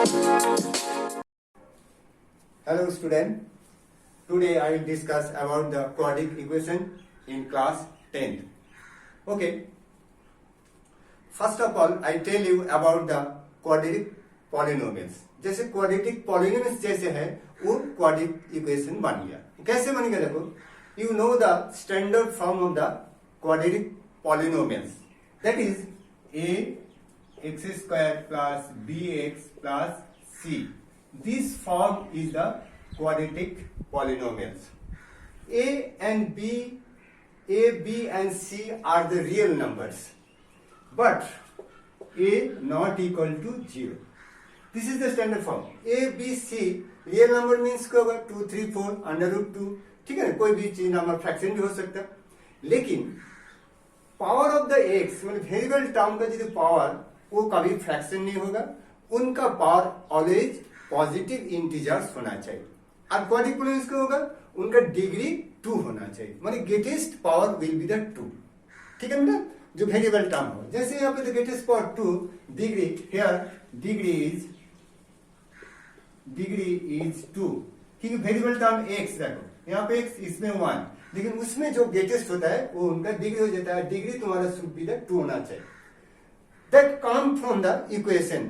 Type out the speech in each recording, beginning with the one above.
Hello student, today I will discuss about the quadratic equation in class 10th. Okay, first of all I tell you about the quadratic polynomials. जैसे quadratic polynomials जैसे है वो quadratic equation बन गया. कैसे बन गया देखो, you know the standard form of the quadratic polynomials, that is a x square plus bx plus c. This form is the quadratic polynomials. A, B and C are the real numbers, but A not equal to 0. This is the standard form. A, B, C real number means क्या होगा 2, 3, 4 under root 2. ठीक है ना, कोई भी चीज number fraction भी हो सकता है, लेकिन पावर ऑफ द एक्स मतलब वेरिएबल टर्म का जो पावर वो कभी फ्रैक्शन नहीं होगा, उनका पावर ऑलवेज पॉजिटिव इंटीजर्स होना चाहिए. और क्वाड्रेटिक पॉलिनोमियल्स क्या होगा, उनका डिग्री 2 होना चाहिए, मतलब greatest power will be the 2. ठीक है ना, जो वेरिएबल टर्म हो. जैसे यहाँ पे greatest power 2 degree, here degree is 2. ठीक है, वेरिएबल टर्म x देखो, यहाँ पे x इसमें 1, लेकिन उसमें जो ग्रेटेस्ट होता है वो उनका डिग्री हो जाता है. डिग्री तुम्हारा शुड बी द 2 होना चाहिए. That come from the equation.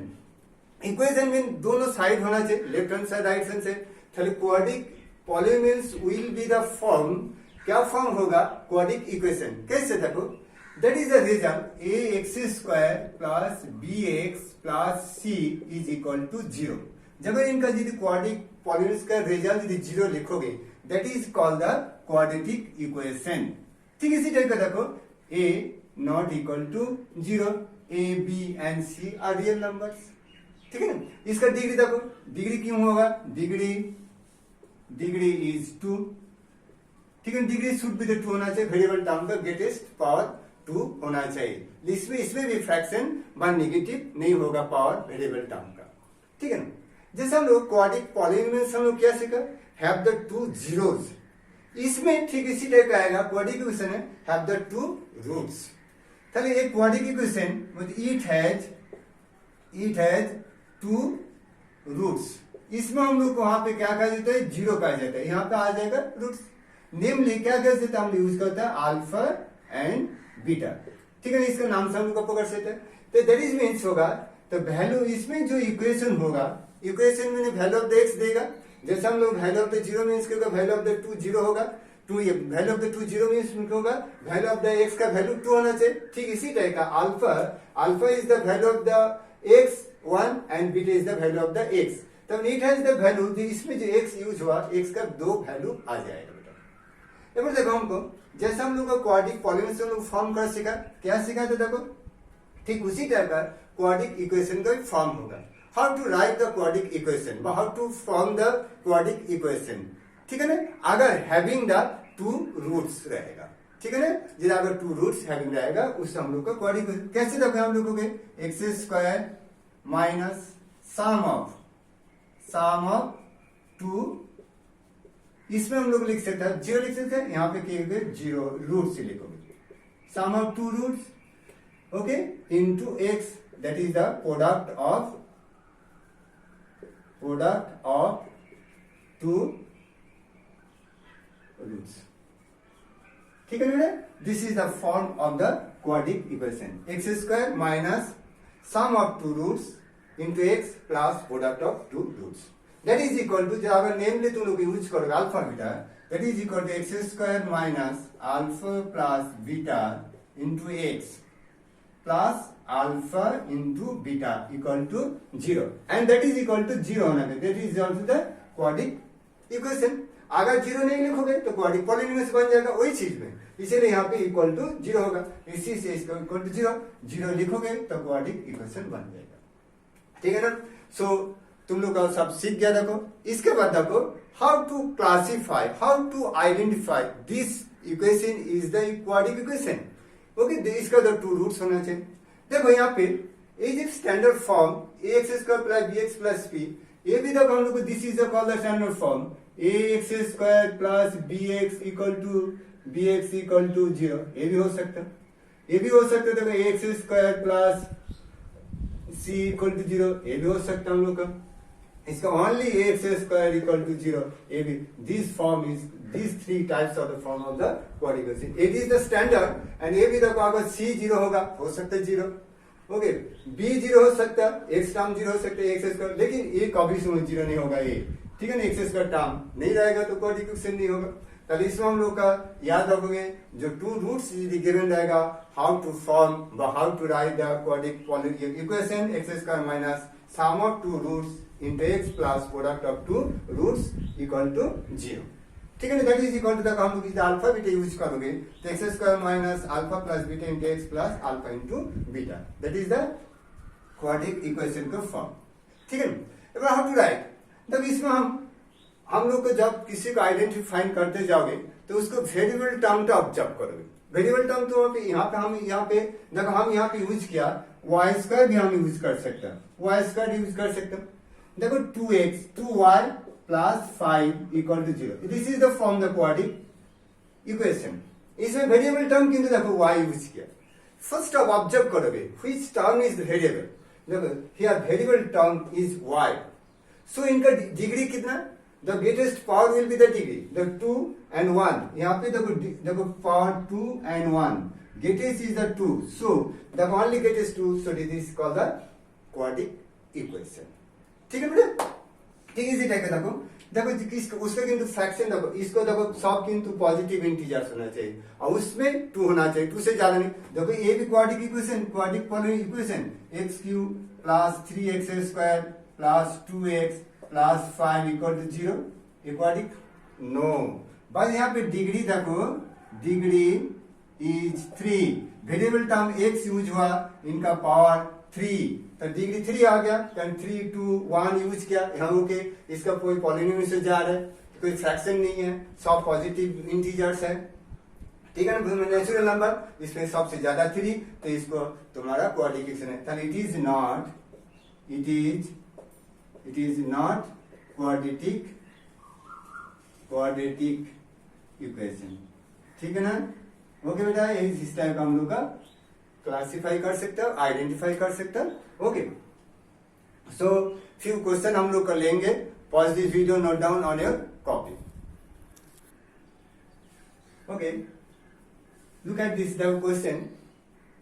Equation में दोनों साइड होना चाहिए, left hand side right hand side. Quadratic polynomials will be the form. क्या फॉर्म होगा, क्वाड्रेटिक इक्वेशन. कैसे देखो, that is the result A x square plus B X plus C is equal to 0. जब इनका यदि quadratic polynomials का result यदि 0 लिखोगे, that is called the quadratic equation. ठीक इसी टाइप का देखो, A not equal to 0, A B and C are real numbers. ठीक है ना, इसका डिग्री देखो, डिग्री क्यों होगा, डिग्री इज 2. ठीक है, डिग्री शुड बी द 2 होना चाहिए. वेरिएबल टर्म का ग्रेटेस्ट पावर 2 होना चाहिए. इसमें भी फ्रैक्शन वन नेगेटिव नहीं होगा पावर वेरिएबल टर्म का. ठीक है ना, जैसे हम लोग क्वाड्रेटिक पॉलिनोमियल्स हम लोग क्या सीखा, हैव द 2 जीरोस. इसमें ठीक इसी टाइप का आएगा. क्वाड्रेटिक इक्वेशन है हैव द 2 रूट्स. चलिए एक क्वाड्रेटिक इक्वेशन मतलब इट हैज 2 रूट्स. इसमें हम लोग को वहां पे क्या कहा जाता है, 0 कहा जाता है. यहाँ पे आ जाएगा रूट्स. नेमली क्या कर सकते हैं, हम यूज करते हैं अल्फा एंड बीटा. ठीक है, इसका नाम से हम लोग को पकड़ सकते हैं. तो दैट इज मीन्स होगा तो वैल्यू इसमें जो इक्वेशन होगा, इक्वेशन में वैल्यू ऑफ द एक्स देगा. जैसे हम लोग वैल्यू ऑफ द 0 मीन्स क्या होगा, वैल्यू ऑफ द 2 0 होगा. वैल्यू ऑफ द 2 0 मीन्स होगा वैल्यू ऑफ द एक्स का वैल्यू 2 होना चाहिए. ठीक इसी टाइप का alpha is the value of the x 1 and beta is the value of the x. तब इट हैज द वैल्यू, इसमें जो एक्स यूज हुआ एक्स का 2 वैल्यू आ जाएगा. बेटा देखो हमको जैसे हम लोग क्वाड्रेटिक पॉलिनोमियल्स हम लोग फॉर्म कर सीखा, क्या सीखा था देखो, ठीक उसी टाइप का क्वाड्रेटिक इक्वेशन का फॉर्म होगा. How to write the quadratic equation, how to form the quadratic equation. ठीक है ना, अगर हैविंग द 2 रूट्स रहेगा. ठीक है ना, जब अगर 2 रूट्स हैविंग रहेगा उससे हम लोग का क्वाड्रेटिक कैसे देखो, हम लोग को x square minus sum of 2. इसमें हम लोग लिख सकते हैं 0 लिख सकते हैं. यहाँ पे क्या 0 रूट से लिखोगे, sum of 2 roots okay into x, that is the product of 2 roots. ठीक है ना, this is the form of the quadratic equation. X square minus sum of 2 roots into x plus product of 2 roots. That is equal to, अगर namely तुम लोग use करोगे alpha beta, that is equal to x square minus alpha plus beta into x plus alpha into beta equal to 0. And that is equal to 0 होना चाहिए. That is also the quadratic equation. अगर 0 नहीं लिखोगे तो quadratic polynomials बन जाएगा वही चीज में, इसीलिए यहाँ पे इक्वल टू 0 होगा. इसी से इसका इक्वल टू 0 लिखोगे तो क्वाड्रेटिक इक्वेशन बन जाएगा. ठीक है ना, सो तुम लोग का सब सीख गया. देखो इसके बाद देखो how to classify, how to identify this equation is the quadratic equation. Okay, इसका तो 2 रूट्स होना चाहिए. देखो यहाँ पे is standard form A x square plus B X plus P. ये भी देखो हम लोग this is called the standard form A x square plus B X equal to 0. ये भी हो सकता है, ये भी हो सकता है. देखो A x square plus C equal to 0, ये भी हो सकता है हम लोग का। इसका only X square equal to 0, ये भी this form is these three types of the form of the quadratic equation. It is the standard and ये भी देखो अगर c 0 होगा हो सकता है 0, ओके b 0 हो सकता है, x टर्म 0 हो सकता है, x स्क्वायर, लेकिन ये कभी से 0 नहीं होगा ये, ठीक है ना, x स्क्वायर टर्म नहीं रहेगा तो क्वाड्रेटिक इक्वेशन नहीं होगा। तब इसमें हम लोग का याद रखोगे जो टू रूट्स गिवन रहेगा, how to form how to write the quadratic equation, x square minus sum of two roots into x plus product of two roots equal to 0, ठीक है ना। That is equal to the, हम लोग alpha beta use करोगे तो X square minus alpha plus beta into x plus alpha into beta, that is the quadratic equation का form, ठीक है। अब हाउ टू राइट, तब इसमें हम लोग को जब किसी को आइडेंटिफाई करते जाओगे तो उसको वेरिएबल टर्म का ऑब्जर्व करोगे। वेरिएबल टर्म तो यहाँ पे देखो हम यहाँ पे यूज किया वाई स्क्वायर भी हम यूज कर सकते हैं, वाई स्क्वायर यूज कर सकते हैं। देखो 2x 2y plus 5 equal to 0, this is the form the quadratic equation. इसमें वेरिएबल टर्म किंतु देखो y यूज किया। फर्स्ट आप ऑब्जर्व करोगे व्हिच टर्म इज वेरिएबल, देखो here variable term is y, so इनका डिग्री कितना, the greatest power will be the degree, the 2 and 1, यहाँ पे देखो power 2 and 1, greatest is the 2, so the only greatest 2, so this is called the quadratic equation, ठीक है बेटा। ठीक इसी टाइप का देखो उसका किंतु फ्रैक्शन देखो, इसको देखो सब किंतु पॉजिटिव इंटीजर्स होना चाहिए और उसमें 2 होना चाहिए, 2 से ज्यादा नहीं। देखो ये भी quadratic equation, quadratic polynomial equation, x³ plus 3x square plus 2x plus 5 equal to 0, ये क्वाड्रेटिक नो, बस यहाँ पे डिग्री देखो, degree is 3, variable term x use हुआ, इनका पावर 3, तो डिग्री 3 आ गया, 3 2 1 यूज किया यहाँ, ओके इसका कोई पॉलिनोमियल से जा रहा है, कोई फ्रैक्शन नहीं है, सब पॉजिटिव इंटीजर्स है, ठीक है ना, नेचुरल नंबर, इसमें सबसे ज्यादा 3, तो इसको तुम्हारा क्वाड्रेटिक इक्वेशन है। तो it is not quadratic equation, ठीक है ना, ओके बेटा। इस टाइप का हम लोग का क्लासिफाई कर सकते हो, आइडेंटिफाई कर सकते हो, ओके। सो फ्यू क्वेश्चन हम लोग कर लेंगे, pause this video, note down on your copy, okay. Look at this the question,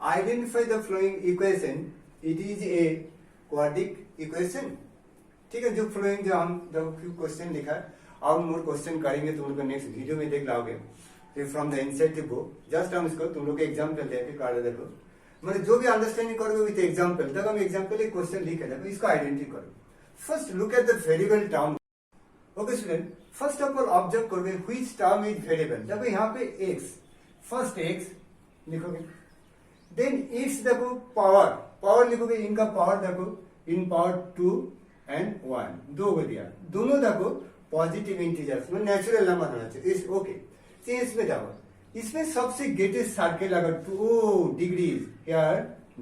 identify the flowing equation, it is a quadratic equation, ठीक है। जो फ्लोइंग जो हम जब फ्यू क्वेश्चन लिखा है, और मोर क्वेश्चन करेंगे तुम लोग नेक्स्ट वीडियो में देख लाओगे from the initiative book, just हम इसको तुम लोग के एग्जाम्पल देके कर देखो, मतलब जो भी अंडरस्टैंडिंग करोगे विद एग्जाम्पल, तब हम एग्जाम्पल एक क्वेश्चन लिखे देखो, इसको आइडेंटिफाई करो। First look at the variable term, okay student, first of all observe करोगे व्हिच टर्म इज वेरिएबल, देखो यहाँ पे x, फर्स्ट x लिखोगे, देन x देखो पावर लिखोगे, इनका पावर देखो, इन पावर 2 and 1, 2 को दिया, दोनों देखो पॉजिटिव इंटीजर्स में नेचुरल नंबर होना चाहिए, ओके। इसमें जाओ, इसमें सबसे ग्रेटेस्ट सर्कल अगर 2 degree, here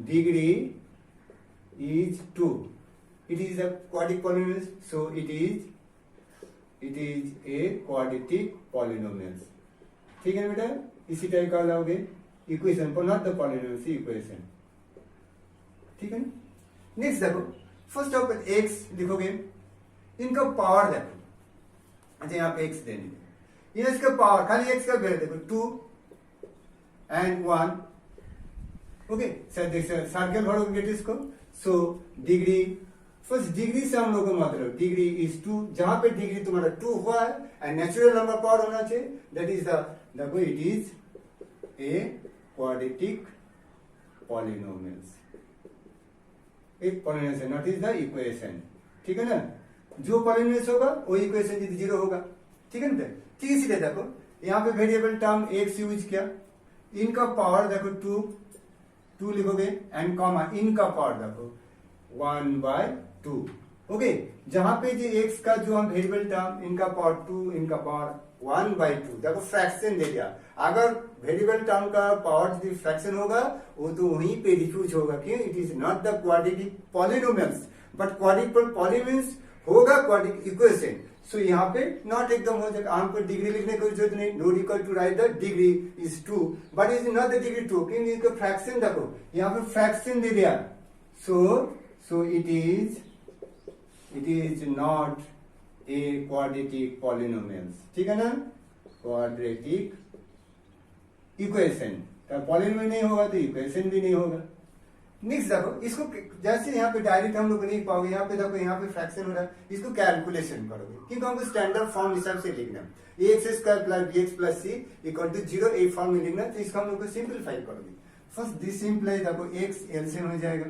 degree is 2, it is a quadratic polynomial, so it is a quadratic polynomial, ठीक है ना बेटा। इसी टाइप का लाओगे इक्वेशन पर, नॉट द पॉलिनोमियल इक्वेशन, ठीक है ना। नेक्स्ट देखो, फर्स्ट ऑफ ऑल एक्स लिखोगे, इनका पावर देखो, अच्छा यहाँ पे एक्स देंगे, इसका पावर खाली एक्स का वैल्यू देखो 2 and 1, ओके। सर्कल भरोगे इसको, सो डिग्री, फर्स्ट डिग्री से हम लोग को मतलब डिग्री इज 2, जहां पे डिग्री तुम्हारा 2 हुआ है एंड नेचुरल नंबर पावर होना चाहिए, दैट इज देखो it is a quadratic polynomials, एक polynomial not is the equation, ठीक है ना। जो पॉलिनोमियल होगा वो इक्वेशन 0 होगा, ठीक है ना। ठीक इसीलिए देखो यहाँ पे वेरिएबल टर्म x यूज किया, इनका पावर देखो 2 लिखोगे एंड कॉमा, इनका पावर देखो 1/2, ओके। जहां पे जो x का जो हम वेरिएबल टर्म, इनका पावर 2, इनका पावर 1/2, देखो फ्रैक्शन दे दिया, अगर वेरिएबल टर्म का पावर यदि फ्रैक्शन होगा वो तो वहीं पे रिफ्यूज होगा, क्यों, it is not the quadratic polynomials, but quadratic polynomials होगा क्वाड्रेटिक इक्वेशन, सो यहाँ पे नॉट एकदम हो जाएगा, हमको डिग्री लिखने की जरूरत नहीं, no equal to write the degree is 2, but is not the degree 2, क्योंकि इसका फ्रैक्शन देखो यहाँ पे फ्रैक्शन दे दिया, सो so it is not a quadratic polynomials. ठीक है ना, क्वाड्रेटिक इक्वेशन का पॉलिनोमियल नहीं होगा तो इक्वेशन भी नहीं होगा। नेक्स्ट देखो, इसको जैसे यहाँ पे डायरेक्ट हम लोग नहीं पाओगे, यहाँ पे देखो यहाँ पे फ्रैक्शन हो रहा है, इसको कैलकुलेशन करोगे क्योंकि हमको स्टैंडर्ड फॉर्म हिसाब से लिखना है, ax square plus bx plus c equal to 0 a form में लिखना है, तो इसको हम लोग को सिंपलीफाई करोगे। फर्स्ट दिस सिंपलाई देखो x एलसीएम हो जाएगा,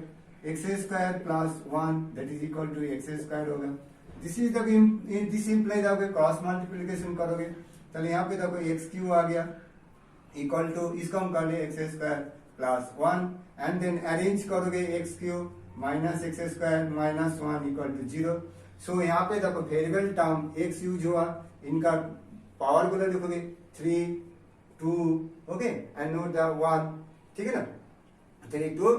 X square plus 1 that is equal to x square होगा। This is the this simply देखो क्रॉस मल्टीप्लिकेशन करोगे, चलो यहाँ पे देखो एक्स क्यू आ गया इक्वल टू, इसको हम कर ले x square plus 1 and then arrange करोगे x cube minus x square minus 1 equal to 0। So यहाँ पे देखो वेरिएबल टर्म एक्स यूज हुआ, इनका पावर को लिखोगे 3 2 ओके एंड नोट द 1, ठीक है ना, 3 2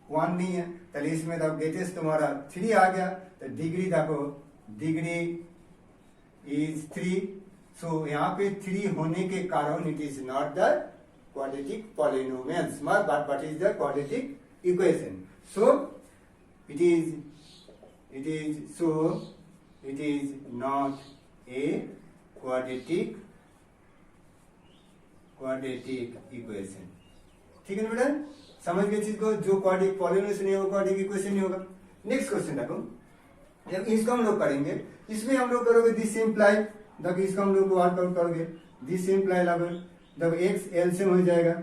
1 नहीं है, चलिए इसमें देखो ग्रेटेस्ट तुम्हारा 3 आ गया, तो डिग्री देखो डिग्री इज 3। सो यहाँ पे 3 होने के कारण it is not the quadratic polynomials, but is the quadratic equation. So it is not a quadratic equation. ठीक है ना बेटा, समझ गए चीज को, जो quadratic polynomials नहीं होगा quadratic equation नहीं होगा। नेक्स्ट क्वेश्चन देखो, जब इसको हम लोग करेंगे, इसमें हम लोग करोगे दिस इम्प्लाई, देखो इसको हम लोग वर्कआउट करोगे, दिस इम्प्लाई लगभग जब x एलसीएम हो जाएगा,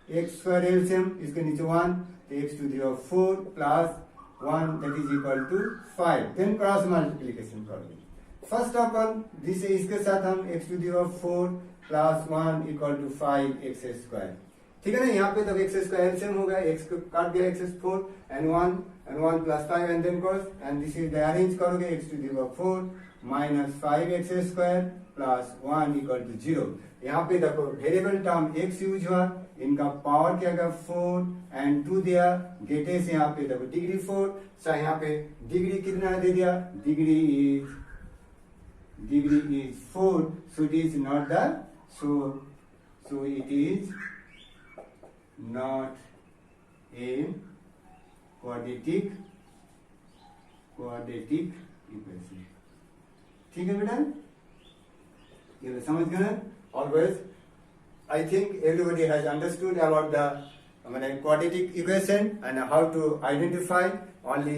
x स्क्वायर एलसीएम इसके नीचे 1 तो x to the 4 plus 1 that is equal to 5, then cross multiplication करोगे। फर्स्ट ऑफ ऑल दिस इसके साथ हम x to the 4 plus 1 equal to 5 X square, ठीक है ना, यहाँ पे तब x स्क्वायर एलसीएम होगा, x को काट दिया x 4 and 1 plus 5 and then cross and this is arrange करोगे x to the 4 minus 5 X square plus 1 equal to 0। यहाँ पे देखो वेरिएबल टर्म x यूज हुआ, इनका पावर क्या होगा 4 एंड 2 दिया, गेटेस यहाँ पे देखो डिग्री 4, सो यहाँ पे डिग्री कितना दे दिया, degree is 4, so it is not the so it is not a quadratic equation. ठीक है बेटा, ये समझ गए। Always, I think everybody has understood about the quadratic equation and how to identify. Only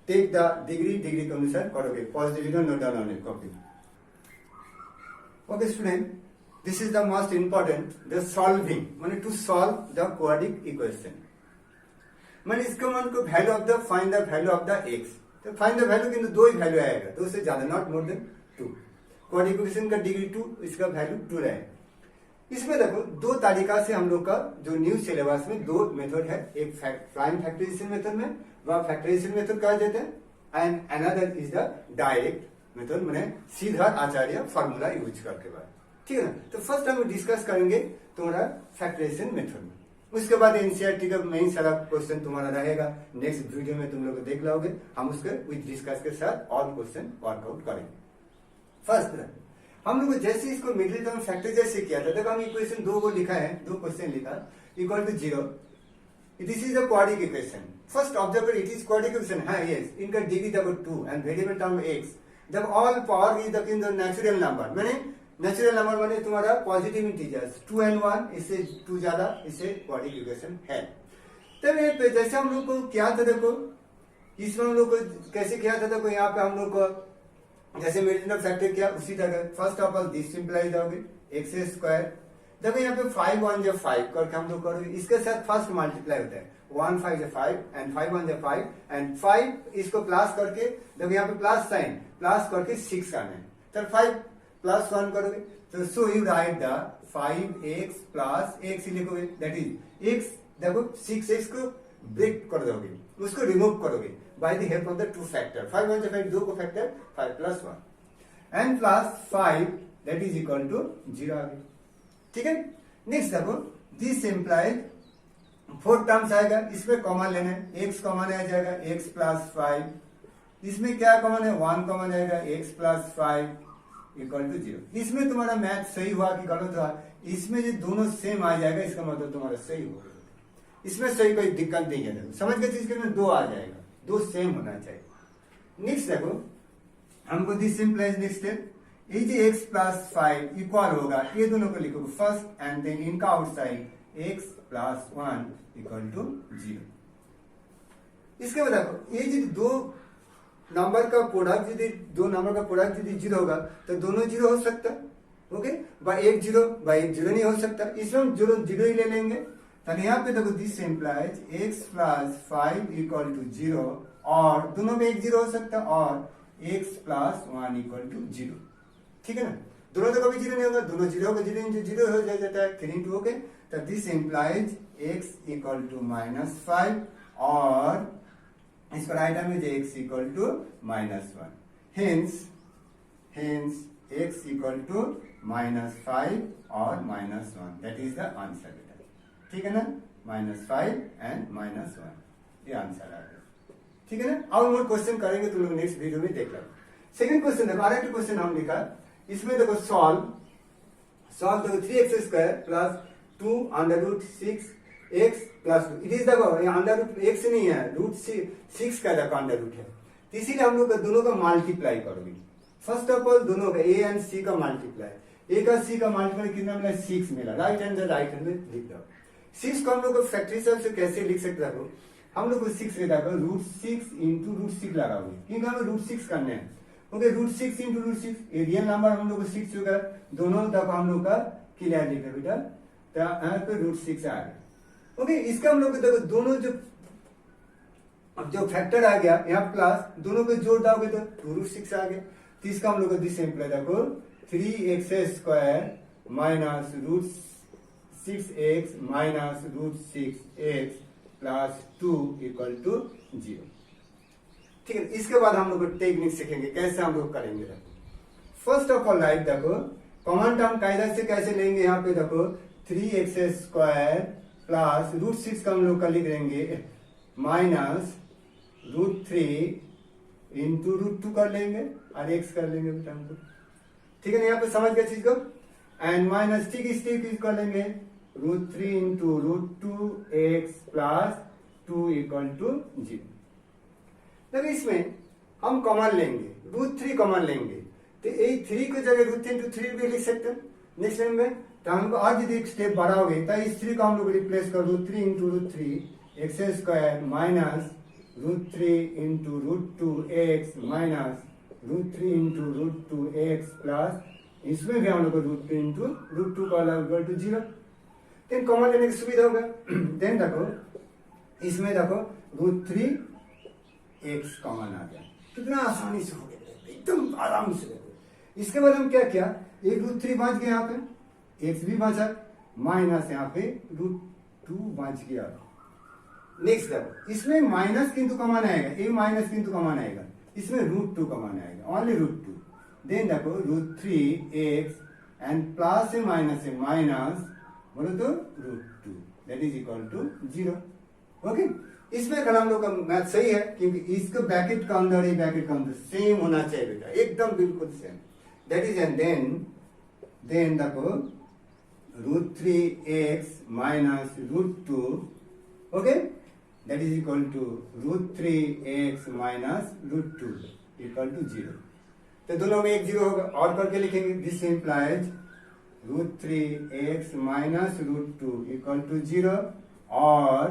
take the degree के अनुसार करोगे, positive degree note down on it, copy. Okay student, this is the most important, the solving, माने to solve the quadratic equation. माने इसका मान को value of the find the value of the x, तो find the value किन्तु 2 ही value आएगा, 2 से ज्यादा, not more than 2। Quadratic equation का डिग्री 2, इसका वैल्यू 2 रहेगा। इसमें देखो दो तरीका से हम लोग का जो न्यू सिलेबस में 2 मेथड है, एक प्राइम फैक्टराइजेशन मेथड में वह फैक्टराइजेशन मेथड कहा जाता है and another is the direct method, माने सीधा आचार्य फार्मूला यूज करके बाद, ठीक है ना। तो फर्स्ट हम डिस्कस करेंगे तुम्हारा फैक्टराइजेशन मेथड में, उसके बाद एनसीईआरटी का मेन सारा क्वेश्चन तुम्हारा रहेगा, नेक्स्ट वीडियो में तुम लोग देख लोगे, हम उसके विद डिस्कस के साथ और क्वेश्चन वर्कआउट करेंगे। फर्स्ट हम लोग जैसे इसको मिडिल टर्म फैक्टर जैसे किया था, देखो हम इक्वेशन 2 को लिखा है, 2 क्वेश्चन लिखा equal to 0, this is the quadratic equation. First observe करो, इट इज क्वाड्रेटिक इक्वेशन है, यस, इनका डिग्री देखो 2 एंड वेरिएबल टर्म x, जब all power is the natural number, माने नेचुरल नंबर माने तुम्हारा पॉजिटिव इंटीजर्स 2 and 1, इससे 2 ज्यादा, इससे क्वाड्रेटिक इक्वेशन है। तब जैसे हम लोग को क्या था, देखो इसमें हम लोग को कैसे किया था, देखो यहाँ पे हम लोग को जैसे मिडिल फैक्टर किया उसी तरह फर्स्ट ऑफ ऑल दिस सिंपलाई जाओगे एक्स स्क्वायर, देखो यहाँ पे 5 1 जा 5 करके हम लोग करोगे, इसके साथ फर्स्ट मल्टीप्लाई होता है 1 5 जा 5 एंड 5 1 जा 5 एंड 5 इसको प्लस करके, देखो यहाँ पे प्लस साइन प्लस करके 6 आना है, तो 5 प्लस 1 करोगे, तो so you right the 5x plus x लिखोगे, दैट इज x, देखो 6x को ब्रेक कर दोगे, उसको रिमूव करोगे by the help of the 2 factor, 5 1 5 2 को factor 5 plus 1 and plus 5 that is equal to 0 आ गया, ठीक है। नेक्स्ट देखो दिस इम्प्लाइड 4 टर्म्स आएगा, इसमें कॉमन लेना है, x कॉमन आ जाएगा x plus 5, इसमें क्या कॉमन है 1 कॉमन आएगा x plus 5 इक्वल टू 0। इसमें तुम्हारा मैथ सही हुआ कि गलत हुआ, इसमें जो दोनों सेम आ जाएगा इसका मतलब तुम्हारा सही होगा, इसमें सही कोई दिक्कत नहीं है, समझ गए, इसके में 2 आ जाएगा, दो सेम होना चाहिए। नेक्स्ट देखो हमको दिस इंप्लाइज नेक्स्ट स्टेप ये जो x प्लस 5 इक्वल होगा ये दोनों को लिखो फर्स्ट एंड देन इनका outside x plus 1 equal to 0। इसके बाद देखो ये जो दो नंबर का प्रोडक्ट यदि दो नंबर का प्रोडक्ट यदि 0 होगा तो दोनों 0 हो सकता है। ओके बाय एक 0 नहीं हो सकता, इसमें हम 0 ही ले लेंगे। तो यहाँ पे देखो this implies x plus 5 equal to 0 और दोनों में एक 0 हो सकता है और x प्लस 1 इक्वल टू 0। ठीक है ना, दोनों तो कभी 0 नहीं होगा, दोनों 0 होगा, 0 इंटू 0 हो जाता है 3 इंटू। ओके तो this implies x equal to -5 और इसको राइट हैंड में x equal to -1। Hence x equal to -5 और -1 दैट इज द आंसर बेटा। ठीक है ना, -5 एंड -1 ये आंसर आ गया। ठीक है ना, और मोर क्वेश्चन करेंगे तुम लोग नेक्स्ट वीडियो में देख लो। सेकंड क्वेश्चन देखो, आरेक्ट क्वेश्चन हम लिखा इसमें देखो सॉल्व देखो 3x² plus 2 √6 x plus 2 it is देखो √x नहीं है √6 का देखो √ है, तो इसीलिए हम लोग दोनों का मल्टीप्लाई करोगे। फर्स्ट ऑफ ऑल दोनों का a एंड c का मल्टीप्लाई, a का c का मल्टीप्लाई कितना मिला 6 मिला, राइट हैंड में लिख दो। 6 को हम लोग फैक्टराइज से कैसे लिख सकते हैं, हम लोग को 6 लेता है √6 इंटू √6 लगाओगे क्योंकि हमें √6 करने हैं। ओके √6 इंटू √6 ये रियल नंबर हम लोग को 6 होगा, दोनों तक हम लोग का क्लियर लिखा बेटा, तो यहाँ पे √6 आ गया। ओके इसका हम लोग देखो दोनों जो फैक्टर आ गया यहाँ प्लस दोनों को जोड़ दोगे तो 2√6 आ गया। तो इसका हम लोग को दिस सिंपल देखो 3x² minus √6x minus √6x plus 2 equal to 0। ठीक है, इसके बाद हम लोग टेक्निक सीखेंगे कैसे हम लोग करेंगे। फर्स्ट ऑफ ऑल राइट देखो कॉमन टर्म कायदा से कैसे लेंगे, यहाँ पे देखो 3x² प्लस √6 का हम लोग का लिख देंगे माइनस √3 इंटू √2 कर लेंगे और x कर लेंगे बेटा हमको। ठीक है ना, यहाँ पे समझ गए चीज को। एंड माइनस ठीक कर लेंगे √3 into √2x plus 2 equal to 0। देखो इसमें हम कॉमन लेंगे √3 कॉमन लेंगे तो ये 3 की जगह √3 इंटू 3 भी लिख सकते हैं नेक्स्ट लाइन में। तो हमको आज यदि एक स्टेप बढ़ाओगे तो इस 3 को हम लोग रिप्लेस कर √3 into √3 x² minus √3 into √2x minus √3 into √2x plus इसमें भी हम लोग को √3 इंटू √2 का इक्वल टू 0। देन कॉमन लेने की सुविधा होगा। देन देखो इसमें देखो √3x कॉमन आ गया, कितना आसानी से हो गया एकदम आराम से। देखो इसके बाद हम क्या किया, एक √3 बच गया यहाँ पे, x भी बचा माइनस यहाँ पे √2 बच गया। नेक्स्ट देखो इसमें माइनस किंतु कमान आएगा, ये माइनस किंतु कमान आएगा, इसमें √2 कमान आएगा ओनली √2। देन देखो √3x एंड प्लस से माइनस से माइनस बोलो तो √2 that is equal to 0। Okay इसमें कल हम लोग का मैथ सही है क्योंकि इसका ब्रैकेट का अंदर ही ब्रैकेट का अंदर सेम होना चाहिए बेटा, एकदम बिल्कुल same that is. And then देखो √3x minus √2 okay that is equal to √3x minus √2 equal to 0। तो दोनों में एक 0 होगा और करके लिखेंगे this implies √3x minus √2 equal to 0 और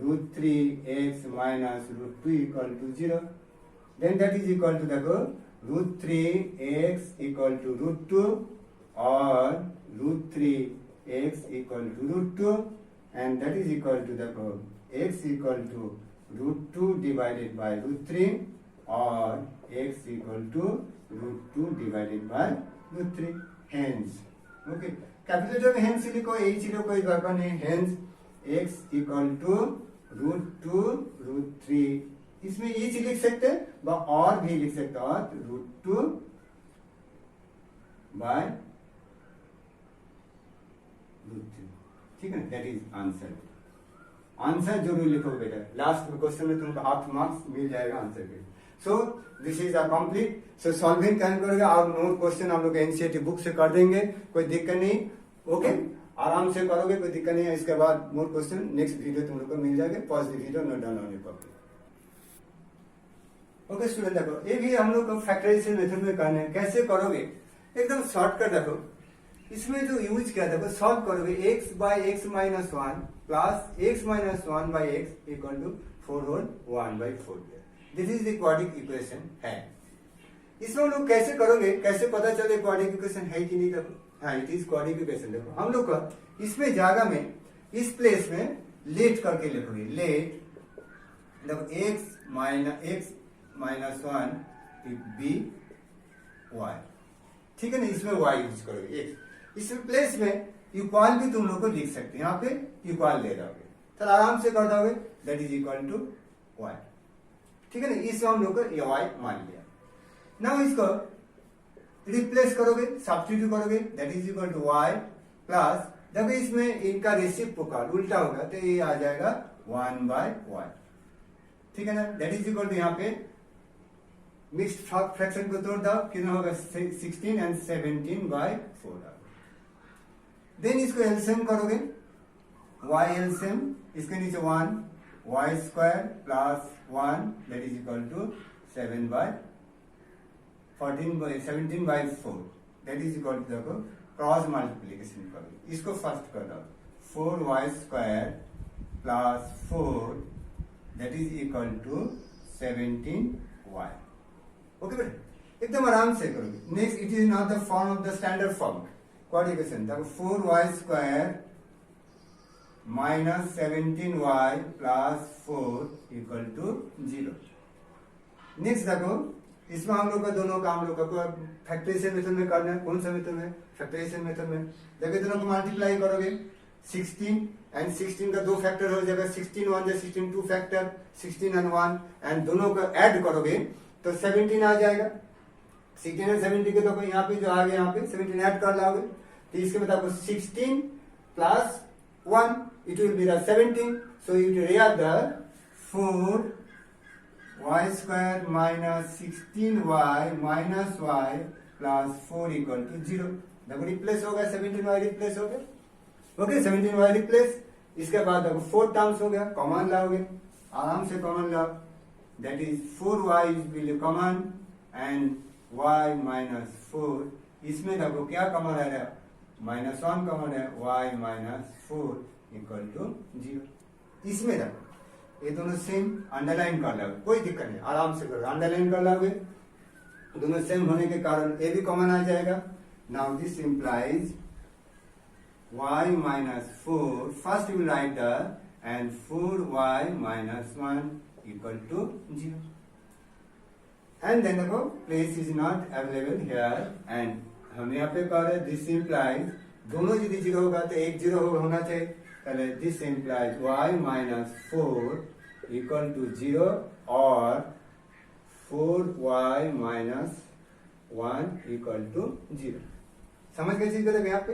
√3x minus √2 equal to 0। Then that is equal to देखो √3x इक्वल टू √2 और √3x equal to √2 and that is equal to देखो x equal to √2 divided by √3 और x equal to √2 divided by √3। Hence okay capital जो hence लिखो यही चीजों कोई दरकार नहीं, हेंस x इक्वल टू √2 √3 इसमें ये चीज लिख सकते हैं और भी लिख सकते हैं और √2 बाय √3। ठीक है, दैट इज आंसर। आंसर जरूर लिखो बेटा, लास्ट क्वेश्चन में तुमको 8 मार्क्स मिल जाएगा आंसर के। So this is a complete. So solving can करेगा और नोट क्वेश्चन हम लोग एनसीईआरटी बुक से कर देंगे, कोई दिक्कत नहीं। ओके आराम से करोगे, कोई दिक्कत नहीं है। इसके बाद मोर क्वेश्चन नेक्स्ट वीडियो तुम लोग को मिल जाएगा, positive video note down on your copy. Okay student, देखो ये भी हम लोग को फैक्टराइजेशन मेथड में करना है। कैसे करोगे, एकदम शॉर्टकट देखो, इसमें जो यूज किया देखो, सॉल्व करोगे x by x minus one plus x minus one by x equal to 4 whole 1/4। This is the quadratic equation है। इसमें हम लोग कैसे करोगे, कैसे पता चले क्वाड्रिक इक्वेशन है कि नहीं, देखो हाँ इट इज क्वाड्रिक इक्वेशन। देखो हम लोग का इसमें जगह में इस प्लेस में लेट करके लिखोगे, लेट देखो x minus one be y, ठीक है ना, इसमें वाई यूज करोगे एक्स। इस प्लेस में इक्वल भी तुम लोग को लिख सकते हैं, यहाँ पे इक्वल ले जाओगे तो आराम से कर दोगे, that is equal to y, ठीक है ना। इसमें हम लोग को ये वाई मान लिया। नाउ इसको रिप्लेस करोगे, सब्स्टिट्यूट करोगे, that is equal to y plus, देखो इसमें इनका रेसिप्रोकल उल्टा होगा तो ये आ जाएगा 1/y, ठीक है ना। दैट इज इक्वल टू यहाँ पे मिक्स्ड फ्रैक्शन को तोड़ दो, कितना होगा 16 एंड 17/4। देन इसको एलसीएम करोगे, y एलसीएम, इसके नीचे 1 y square plus 1 that is equal to 17/4 that is equal to, देखो क्रॉस मल्टीप्लीकेशन करो, इसको फर्स्ट कर दो, 4y square plus 4 that is equal to 17y। Okay बेटा, एकदम आराम से करोगे। Next, it is not the form of the standard form quadratic equation, देखो 4y square minus 17y plus 4 equal to 0। Next देखो, इसमें हम लोग का दोनों काम लोग का फैक्टराइजेशन मेथड में करना है। कौन सा मेथड में, फैक्टराइजेशन मेथड में। देखो दोनों को मल्टीप्लाई करोगे, 16 एंड 16 का दो फैक्टर हो जाएगा, 16 1 जा 16 टू फैक्टर, 16 एंड 1 एंड दोनों को ऐड करोगे तो 17 आ जाएगा। 16 एंड 17 के तो यहाँ पे जो आ गया, यहाँ पे 17 ऐड कर लाओगे तो इसके बाद आपको 16 plus 1 it will be the 17, so you will read the 4y square minus 16y minus y plus 4 equal to 0। देखो रिप्लेस होगा, 17y रिप्लेस हो गया, ओके 17y रिप्लेस। इसके बाद देखो 4 टर्म्स हो गया, कॉमन लाओगे, आराम से कॉमन लाओ, that is 4y will common and y minus 4। इसमें देखो क्या कॉमन आ रहा है, -1 कॉमन है, y माइनस 4 इक्वल टू 0। इसमें देखो ये दोनों सेम, अंडरलाइन कर लोगे, कोई दिक्कत नहीं, आराम से करो, अंडरलाइन कर लोगे, दोनों सेम होने के कारण ये भी कॉमन आ जाएगा। Now this implies y minus 4, first you will write the and 4y minus 1 equal to 0, and then देखो place is not available here and हम यहाँ पे कर रहे, this implies दोनों यदि 0 होगा तो एक 0 होना चाहिए, पहले this implies y minus 4 equal to 0 और 4y minus 1 equal to 0। समझ गए चीज को यहाँ पे।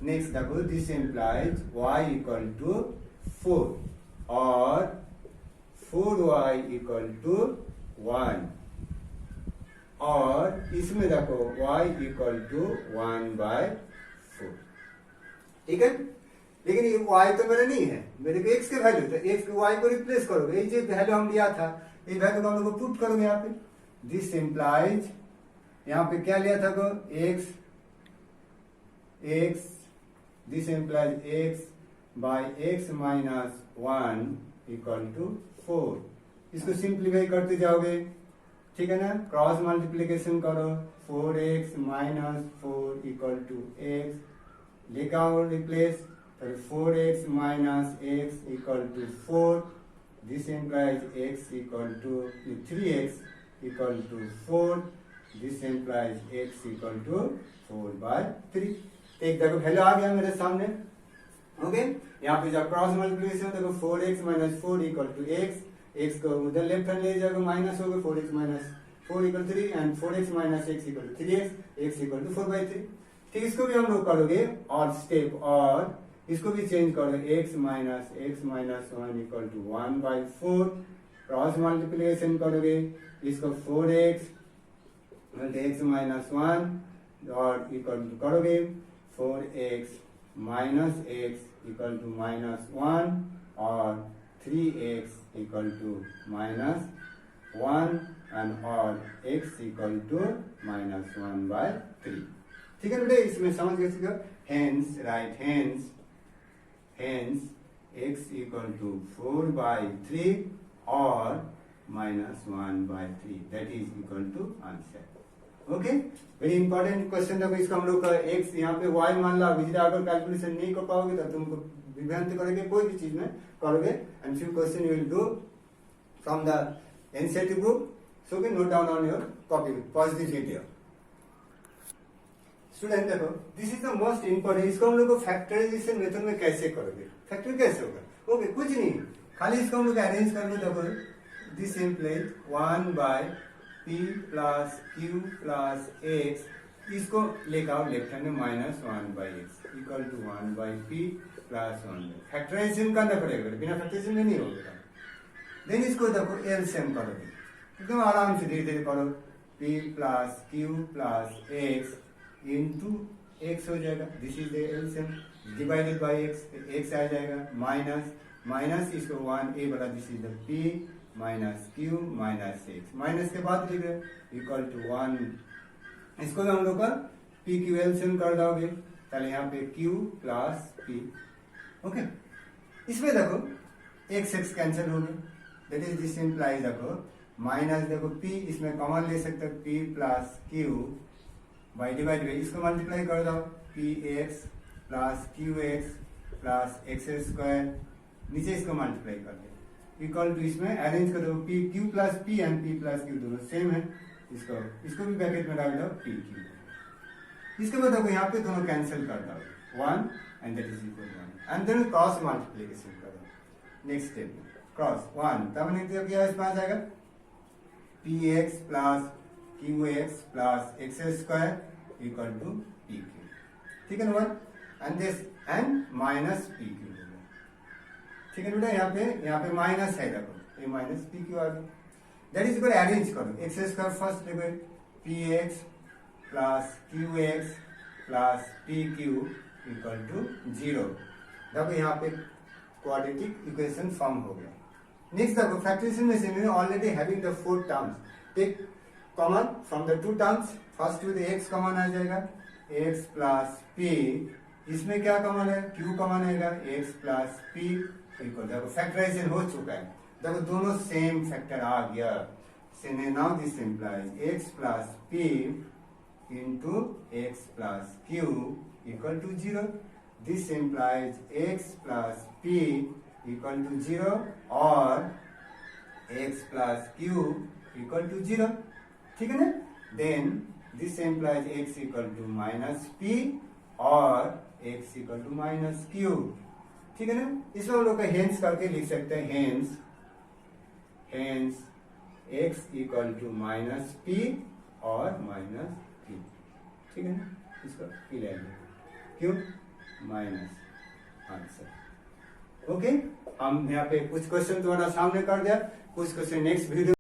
नेक्स्ट देखो, this implies y equal to 4 और 4y इक्वल टू 1 और इसमें देखो y इक्वल टू 1/4, ठीक है। लेकिन ये y तो मेरा नहीं है, मेरे को x के वैल्यू, तो x को y को रिप्लेस करोगे, ये जो वैल्यू हम लिया था ये वैल्यू को हम लोग पुट करोगे यहाँ पे। दिस इम्प्लाइज यहाँ पे क्या लिया था को x, this implies x by x minus 1 equal to 4। इसको सिंप्लीफाई करते जाओगे, ठीक है ना, क्रॉस मल्टीप्लीकेशन करो, 4x minus 4 equal to x, लिखाओ replace, तो 4x minus x equal to 4, this implies x equal to 3x equal to 4, this implies x equal to 4/3। एक देखो वैल्यू आ गया मेरे सामने, ओके। यहाँ पे जब क्रॉस मल्टीप्लिकेशन देखो 4x minus 4 equal to x, x को उधर लेफ्ट हैंड ले जाओगे, माइनस होगा, 4x minus 4 equal to 3 and 4x minus x equal to 3x, x equal to 4/3। ठीक, इसको भी हम लोग करोगे और स्टेप, और इसको भी चेंज करोगे, x minus 1 equal to 1/4, cross multiplication करोगे, इसको 4x x minus 1 और इक्वल टू करोगे 4x minus x equal to -1 और 3x equal to 1 एंड और x इक्वल टू -1/3। ठीक है बेटे, इसमें समझ गए सीखो। Hence right hence x equal to 4/3 और -1/3 that is equal to answer. Okay, very important question देखो, इसको हम लोग का x यहाँ पे y मान ला, अगर कैलकुलेशन नहीं कर पाओगे तो तुमको विभ्रांत करोगे कोई भी चीज में करोगे। And few question you will do from the NCERT book, so can note down on your copy, pause this video. Student देखो, this is the most important, इसको हम लोग को फैक्टराइजेशन मेथड में कैसे करोगे, फैक्टर कैसे होगा। ओके, कुछ नहीं, खाली इसको हम लोग अरेंज कर लो। देखो this implies 1/p plus q plus x, इसको लेकर आओ लेफ्ट हैंड में -1/x equal to 1/p plus 1। Factorisation करना पड़ेगा, बिना फैक्टराइजेशन में नहीं होगा। देन इसको देखो एलसीएम करोगे, एकदम आराम से धीरे धीरे करो। p plus q plus x into x हो जाएगा, this is the LCM divided by x, x आ जाएगा माइनस इसको 1 वाला, this is the p minus q minus x, minus के बाद लिख रहे इक्वल टू 1। इसको हम लोग का p q एलसीएम कर दोगे, चले यहाँ पे q प्लस p। ओके, इसमें देखो x कैंसिल हो गया, दैट इज दिस इम्प्लाइज देखो माइनस देखो p इसमें कॉमन ले सकते हो, p plus q by divide by, इसको मल्टीप्लाई कर दो px plus qx plus x², नीचे इसको मल्टीप्लाई कर दो इक्वल टू, इसमें अरेंज कर दो p q plus p and p plus q दोनों सेम है, इसको भी ब्रैकेट में डाल दो p q। इसके बाद देखो यहाँ पे दोनों कैंसिल कर दो 1 and that is equal to 1 and then cross multiplication कर दो। नेक्स्ट स्टेप में क्रॉस 1 तब मैंने किया, इसमें आ जाएगा px plus qx plus x² equal to pq। ठीक है ना, and this and minus pq। ठीक है बेटा, यहाँ पे माइनस है, देखो ये माइनस pq आ गया, दैट इज इक्वल अरेंज करो x² फर्स्ट देखो px plus qx plus pq equal to 0। देखो यहाँ पे क्वाड्रेटिक इक्वेशन फॉर्म हो गया। नेक्स्ट देखो फैक्टराइजेशन में से already having the 4 terms, take common from the 2 terms, first with x common आ जाएगा x प्लस p, इसमें क्या कॉमन है q कॉमन आएगा x प्लस p इक्वल, देखो फैक्टराइजेशन हो चुका है, देखो दोनों सेम फैक्टर आ गया। Now this implies x plus p into x plus q equal to 0, this implies x plus p equal to 0 और x plus q equal to 0। ठीक है ना, then this implies x equal to minus p और x equal to minus q। ठीक है ना, इसमें हम लोग का हेंस करके लिख सकते हैं, hence x equal to minus p और माइनस q। ठीक है ना, इसका p ले क्यों माइनस आंसर। ओके, हम यहाँ पे कुछ क्वेश्चन तुम्हारा सामने कर दिया, कुछ क्वेश्चन नेक्स्ट वीडियो